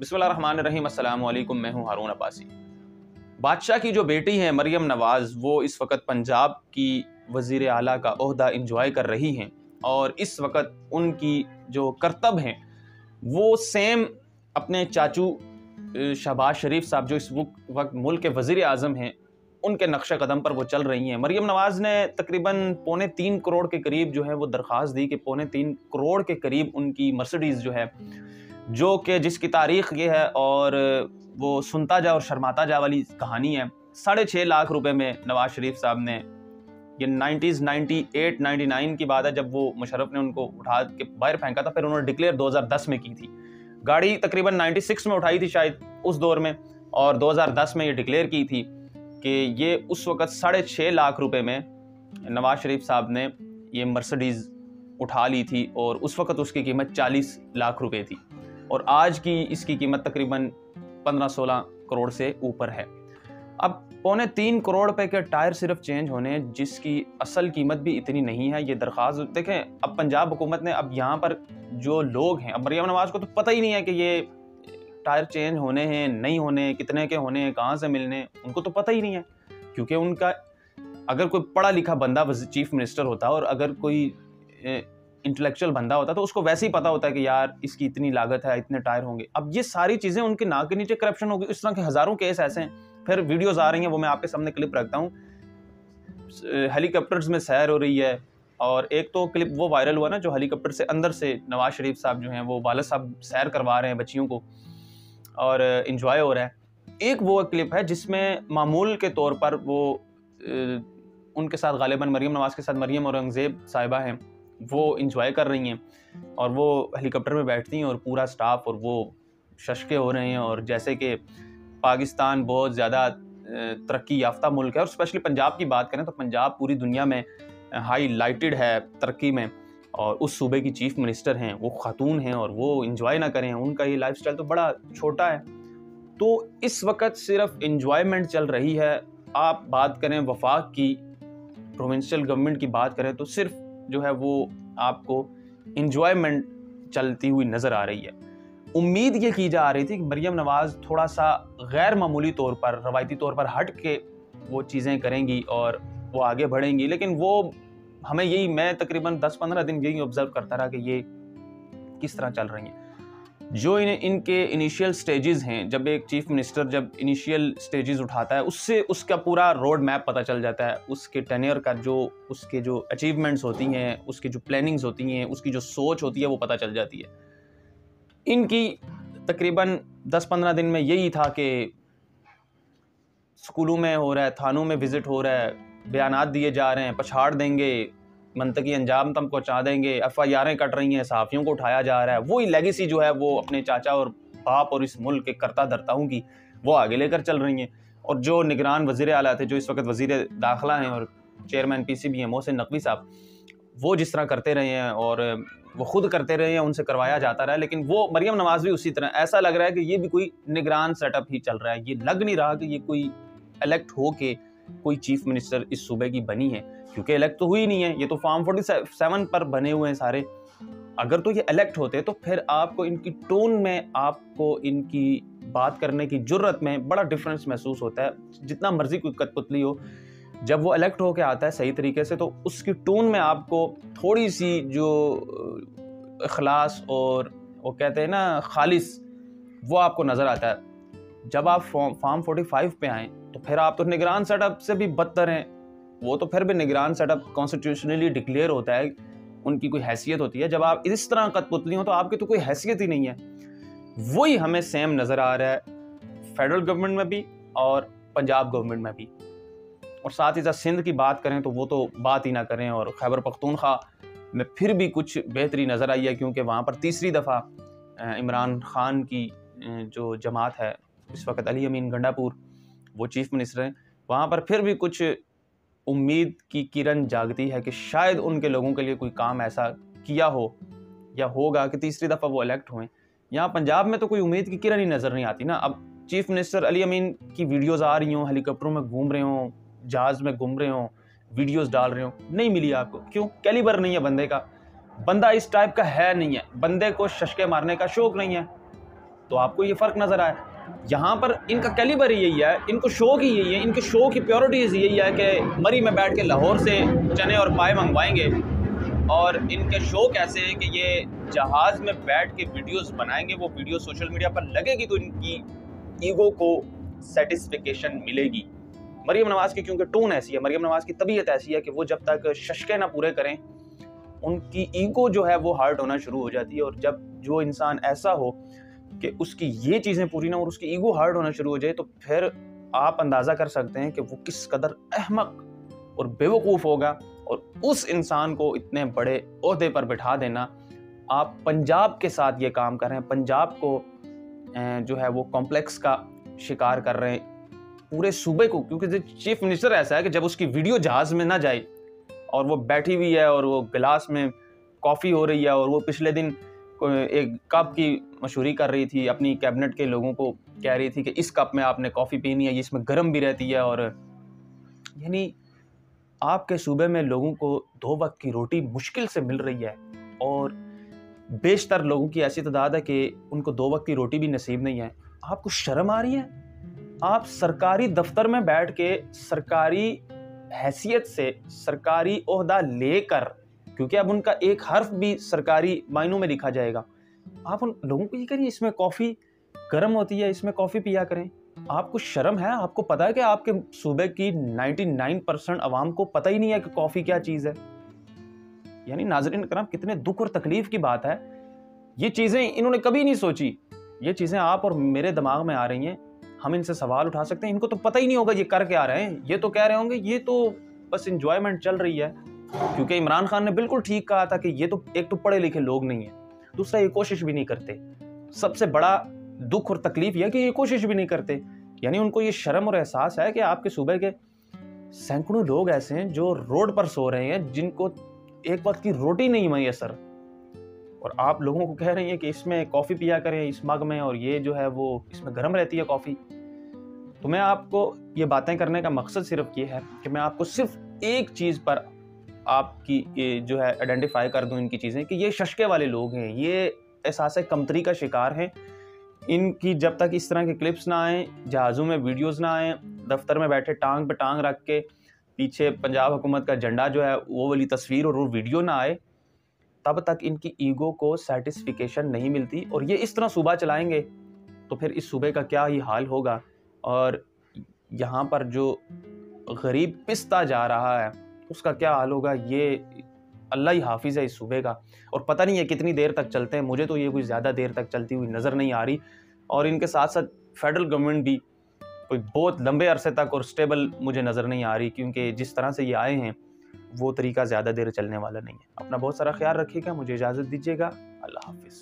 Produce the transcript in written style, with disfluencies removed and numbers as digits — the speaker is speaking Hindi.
बिस्मिल्लाहिर्रहमानिर्रहीम, अस्सलाम वालेकुम। मैं हूँ हारून अब्बासी। बादशाह की जो बेटी हैं मरियम नवाज़, वो इस वक्त पंजाब की वज़ीर आला का ओहदा इंजॉय कर रही हैं और इस वक्त उनकी जो करतब हैं वो सेम अपने चाचू शहबाज शरीफ साहब, जो इस वक्त मुल्क के वज़ीर आज़म हैं, उनके नक्शे कदम पर वो चल रही हैं। मरियम नवाज़ ने तकरीबन 3.25 करोड़ के करीब जो है वो दरख्वास्त दी कि 3.25 करोड़ के करीब उनकी मर्सिडीज़ जो है, जो कि जिसकी तारीख़ ये है और वो सुनता जा और शर्माता जा वाली कहानी है। 6.5 लाख रुपए में नवाज शरीफ साहब ने, ये 98-99 की बात है, जब वो मुशर्रफ ने उनको उठा के बाहर फेंका था, फिर उन्होंने डिक्लेयर 2010 में की थी। गाड़ी तकरीबन 96 में उठाई थी शायद उस दौर में, और 2010 में ये डिक्लेयर की थी कि ये उस वक़्त 6.5 लाख रुपए में नवाज शरीफ साहब ने ये मर्सिडीज़ उठा ली थी और उस वक़्त उसकी कीमत 40 लाख रुपए थी और आज की इसकी कीमत तकरीबन 15-16 करोड़ से ऊपर है। अब 3.25 करोड़ रुपए के टायर सिर्फ चेंज होने, जिसकी असल कीमत भी इतनी नहीं है। ये दरख्वास्त देखें, अब पंजाब हुकूमत ने, अब यहाँ पर जो लोग हैं, अब मरियम नवाज़ को तो पता ही नहीं है कि ये टायर चेंज होने हैं, नहीं होने, कितने के होने हैं, कहाँ से मिलने, उनको तो पता ही नहीं है। क्योंकि उनका, अगर कोई पढ़ा लिखा बंदा चीफ मिनिस्टर होता और अगर कोई इंटेलेक्चुअल बंदा होता तो उसको वैसे ही पता होता है कि यार इसकी इतनी लागत है, इतने टायर होंगे। अब ये सारी चीज़ें उनके नाक के नीचे करप्शन होगी। इस तरह के हज़ारों केस ऐसे हैं। फिर वीडियोज़ आ रही हैं, वो मैं आपके सामने क्लिप रखता हूँ। हेलीकॉप्टर्स में सैर हो रही है, और एक तो क्लिप वो वायरल हुआ ना, जो हेलीकॉप्टर से अंदर से नवाज शरीफ साहब जो हैं वो वालिद साहब सैर करवा रहे हैं बच्चियों को और इंजॉय हो रहा है। एक वो क्लिप है जिसमें मामूल के तौर पर वो उनके साथ गालिबन मरियम नवाज़ के साथ मरियम औरंगज़ेब साहिबा हैं, वो इंजॉय कर रही हैं और वो हेलीकॉप्टर में बैठती हैं और पूरा स्टाफ और वो शशके हो रहे हैं, और जैसे कि पाकिस्तान बहुत ज़्यादा तरक्की याफ्ता मुल्क है। और स्पेशली पंजाब की बात करें तो पंजाब पूरी दुनिया में हाईलाइटेड है तरक्की में, और उस सूबे की चीफ मिनिस्टर हैं, वो खातून हैं और वो इंजॉय ना करें, उनका ये लाइफस्टाइल तो बड़ा छोटा है। तो इस वक्त सिर्फ इंजॉयमेंट चल रही है। आप बात करें वफाक की, प्रोविंशियल गवर्नमेंट की बात करें तो सिर्फ जो है वो आपको इंजॉयमेंट चलती हुई नज़र आ रही है। उम्मीद ये की जा रही थी कि मरियम नवाज़ थोड़ा सा गैर मामूली तौर पर, रवायती तौर पर हट के वो चीज़ें करेंगी और वो आगे बढ़ेंगी, लेकिन वो हमें यही, मैं तकरीबन 10-15 दिन यही ऑब्जर्व करता रहा कि ये किस तरह चल रही हैं। जो इनके इनिशियल स्टेजेस हैं, जब एक चीफ मिनिस्टर जब इनिशियल स्टेजेस उठाता है, उससे उसका पूरा रोड मैप पता चल जाता है, उसके टेन्योर का, जो उसके जो अचीवमेंट्स होती हैं, उसकी जो प्लानिंग्स होती हैं, उसकी जो सोच होती है, वो पता चल जाती है। इनकी तकरीबन 10-15 दिन में यही था कि स्कूलों में हो रहा है, थानों में विज़िट हो रहा है, बयानात दिए जा रहे हैं, पछाड़ देंगे, मंतकी अंजाम तक पहुँचा देंगे, FIR'ें कट रही हैं, सहाफ़ियों को उठाया जा रहा है। वही लेगेसी जो है वो अपने चाचा और बाप और इस मुल्क के करता धर्ताओं की वो आगे लेकर चल रही हैं। और जो निगरान वज़ीर आला थे, जो इस वक्त वज़ीर दाखिला हैं और चेयरमैन PCB हैं, मोहसिन नकवी साहब, वो जिस तरह करते रहे हैं और वो खुद करते रहे हैं, उनसे करवाया जाता रहा है, लेकिन वो मरियम नवाज़ भी उसी तरह, ऐसा लग रहा है कि ये भी कोई निगरान सेटअप ही चल रहा है। ये लग नहीं रहा कि ये कोई इलेक्ट हो के कोई चीफ मिनिस्टर इस सूबे की बनी है, क्योंकि इलेक्ट तो हुई नहीं है। ये तो फॉर्म 47 पर बने हुए हैं सारे। अगर तो ये इलेक्ट होते तो फिर आपको इनकी टोन में, आपको इनकी बात करने की जुर्रत में बड़ा डिफरेंस महसूस होता है। जितना मर्जी कोई कठपुतली हो, जब वो इलेक्ट होके आता है सही तरीके से, तो उसकी टोन में आपको थोड़ी सी जो इखलास और वो कहते हैं ना खालिस, वो आपको नज़र आता है। जब आप फॉर्म 45 पे आएँ तो फिर आप तो निगरान सेटअप से भी बदतर हैं। वो तो फिर भी निगरान सेटअप कॉन्स्टिट्यूशनली डिक्लेयर होता है, उनकी कोई हैसियत होती है। जब आप इस तरह कठपुतली हो तो आपकी तो कोई हैसियत ही नहीं है। वही हमें सेम नज़र आ रहा है फेडरल गवर्नमेंट में भी और पंजाब गवर्नमेंट में भी। और साथ ही साथ सिंध की बात करें तो वो तो बात ही ना करें, और खैबर पख्तूनख्वा में फिर भी कुछ बेहतरी नज़र आई है, क्योंकि वहाँ पर तीसरी दफ़ा इमरान खान की जो जमात है इस वक्त, अली अमीन गंडापुर, वो चीफ मिनिस्टर हैं। वहाँ पर फिर भी कुछ उम्मीद की किरण जागती है कि शायद उनके लोगों के लिए कोई काम ऐसा किया हो या होगा कि तीसरी दफ़ा वो इलेक्ट हुए। यहाँ पंजाब में तो कोई उम्मीद की किरण ही नज़र नहीं आती ना। अब चीफ मिनिस्टर अली अमीन की वीडियोज़ आ रही हों, हेलीकॉप्टरों में घूम रहे हों, जहाज़ में घूम रहे हों, वीडियोज़ डाल रहे हों, नहीं मिली आपको। क्यों? कैलिबर नहीं है बंदे का, बंदा इस टाइप का है नहीं है, बंदे को शशके मारने का शौक नहीं है। तो आपको ये फ़र्क नज़र आया। यहाँ पर इनका कैलिबर ही यही है, इनको शौक ही यही है, इनके शो की प्योरिटीज़ यही है कि मरी में बैठ के लाहौर से चने और पाए मंगवाएंगे, और इनके शो कैसे हैं कि ये जहाज़ में बैठ के वीडियोस बनाएंगे, वो वीडियो सोशल मीडिया पर लगेगी तो इनकी ईगो को सेटिस्फिकेशन मिलेगी। मरियम नवाज़ की क्योंकि टोन ऐसी है, मरियम नवाज़ की तबीयत ऐसी है कि वो जब तक शशके ना पूरे करें उनकी ईगो जो है वो हर्ट होना शुरू हो जाती है। और जब जो इंसान ऐसा हो कि उसकी ये चीज़ें पूरी ना और उसकी ईगो हर्ट होना शुरू हो जाए, तो फिर आप अंदाज़ा कर सकते हैं कि वो किस कदर अहमक और बेवकूफ़ होगा। और उस इंसान को इतने बड़े ओहदे पर बिठा देना, आप पंजाब के साथ ये काम कर रहे हैं, पंजाब को जो है वो कॉम्प्लेक्स का शिकार कर रहे हैं, पूरे सूबे को। क्योंकि चीफ मिनिस्टर ऐसा है कि जब उसकी वीडियो जहाज़ में ना जाए और वो बैठी हुई है और वो गिलास में कॉफ़ी हो रही है और वो पिछले दिन एक कप की मशहूरी कर रही थी, अपनी कैबिनेट के लोगों को कह रही थी कि इस कप में आपने कॉफ़ी पीनी है, इसमें गर्म भी रहती है। और यानी आपके सूबे में लोगों को 2 वक्त की रोटी मुश्किल से मिल रही है और बेशतर लोगों की ऐसी तादाद है कि उनको 2 वक्त की रोटी भी नसीब नहीं है। आपको शर्म आ रही है? आप सरकारी दफ्तर में बैठ के सरकारी हैसियत से सरकारी ओहदा लेकर, क्योंकि अब उनका एक हर्फ भी सरकारी मायनों में लिखा जाएगा, आप उन लोगों को ये करिए इसमें कॉफ़ी गर्म होती है, इसमें कॉफ़ी पिया करें। आपको शर्म है? आपको पता है कि आपके सूबे की 99% अवाम को पता ही नहीं है कि कॉफ़ी क्या चीज़ है। यानी नाज़रीन करम, कितने दुख और तकलीफ की बात है। ये चीज़ें इन्होंने कभी नहीं सोची, ये चीज़ें आप और मेरे दिमाग में आ रही हैं। हम इनसे सवाल उठा सकते हैं, इनको तो पता ही नहीं होगा ये कर क्या रहे हैं। ये तो कह रहे होंगे ये तो बस इंजॉयमेंट चल रही है, क्योंकि इमरान खान ने बिल्कुल ठीक कहा था कि ये तो एक तो पढ़े लिखे लोग नहीं है, दूसरा ये कोशिश भी नहीं करते। सबसे बड़ा दुख और तकलीफ यह कि ये कोशिश भी नहीं करते। यानी उनको ये शर्म और एहसास है कि आपके सूबे के सैकड़ों लोग ऐसे हैं जो रोड पर सो रहे हैं, जिनको एक वक्त की रोटी नहीं मैसर, और आप लोगों को कह रही हैं कि इसमें कॉफ़ी पिया करें इस मग में, और ये जो है वो इसमें गर्म रहती है कॉफ़ी। तो मैं आपको ये बातें करने का मकसद सिर्फ ये है कि मैं आपको सिर्फ एक चीज़ पर आपकी ये जो है आइडेंटिफाई कर दूं इनकी चीज़ें, कि ये शशके वाले लोग हैं, ये एहसास कमतरी का शिकार हैं। इनकी जब तक इस तरह के क्लिप्स ना आएँ, जहाज़ों में वीडियोस ना आएँ, दफ्तर में बैठे टांग पे टांग रख के पीछे पंजाब हुकूमत का झंडा जो है वो वाली तस्वीर और वो वीडियो ना आए, तब तक इनकी ईगो को सेटिस्फिकेशन नहीं मिलती। और ये इस तरह सूबा चलाएंगे तो फिर इस सूबे का क्या ही हाल होगा। और यहाँ पर जो गरीब पिसता जा रहा है उसका क्या हाल होगा, ये अल्लाह ही हाफिज़ है इस सूबे का। और पता नहीं है कितनी देर तक चलते हैं, मुझे तो ये कोई ज़्यादा देर तक चलती हुई नज़र नहीं आ रही। और इनके साथ साथ फेडरल गवर्नमेंट भी कोई बहुत लंबे अरसे तक और स्टेबल मुझे नज़र नहीं आ रही, क्योंकि जिस तरह से ये आए हैं वो तरीका ज़्यादा देर चलने वाला नहीं है। अपना बहुत सारा ख्याल रखिएगा, मुझे इजाज़त दीजिएगा। अल्लाह हाफिज़।